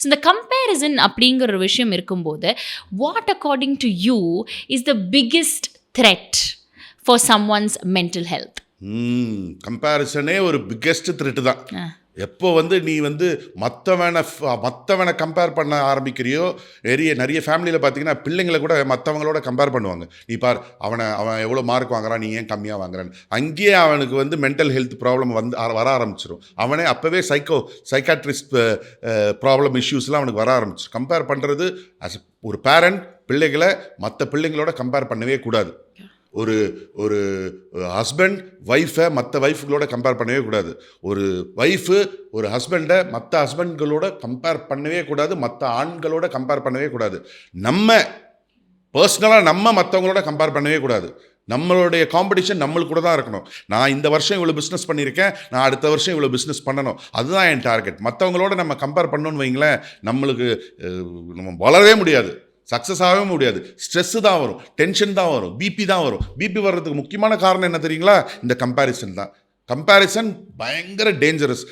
So இந்த comparison அப்படிங்கிற ஒரு விஷயம் இருக்கும்போது, what according to you is the biggest threat for someone's mental health? கம்பேரிசனே ஒரு பிக்கெஸ்ட் த்ரெட்டு தான். எப்போ நீ மற்றவனை கம்பேர் பண்ண ஆரம்பிக்கிறியோ, நிறைய ஃபேமிலியில் பார்த்தீங்கன்னா பிள்ளைங்களை கூட மற்றவங்களோட கம்பேர் பண்ணுவாங்க. நீ பார் அவன் எவ்வளோ மார்க் வாங்குறான், நீ ஏன் கம்மியாக வாங்குறான்னு. அங்கேயே அவனுக்கு மென்டல் ஹெல்த் ப்ராப்ளம் வர ஆரம்பிச்சிடும். அவனே அப்போவே சைக்காட்ரிஸ்ட் ப்ராப்ளம் இஷ்யூஸ்லாம் அவனுக்கு வர ஆரம்பிச்சிடும். கம்பேர் பண்ணுறது ஒரு பேரண்ட் பிள்ளைகளை மற்ற பிள்ளைங்களோட கம்பேர் பண்ணவே கூடாது. ஒரு ஹஸ்பண்ட் ஒய்ஃபை மற்ற ஒய்ஃபுகளோட கம்பேர் பண்ணவே கூடாது. ஒரு ஒய்ஃபு ஒரு ஹஸ்பண்டை மற்ற ஹஸ்பண்ட்களோட கம்பேர் பண்ணவே கூடாது. மற்ற ஆண்களோட கம்பேர் பண்ணவே கூடாது. நம்ம பர்சனலாக மற்றவங்களோட கம்பேர் பண்ணவே கூடாது. நம்மளுடைய காம்படிஷன் நம்மளுக்கு கூட தான் இருக்கணும். நான் இந்த வருஷம் இவ்வளோ பிஸ்னஸ் பண்ணியிருக்கேன், நான் அடுத்த வருஷம் இவ்வளோ பிஸ்னஸ் பண்ணணும், அதுதான் என் டார்கெட். மற்றவங்களோட நம்ம கம்பேர் பண்ணணும்னு வைங்களேன், நம்ம வளரவே முடியாது, சக்ஸஸ் ஆகவே முடியாது. ஸ்ட்ரெஸ்ஸு தான் வரும், டென்ஷன் தான் வரும், பிபி தான் வரும். பிபி வர்றதுக்கு முக்கியமான காரணம் என்ன தெரியுங்களா? இந்த கம்பேரிசன் தான். கம்பேரிசன் பயங்கர டேஞ்சரஸ்.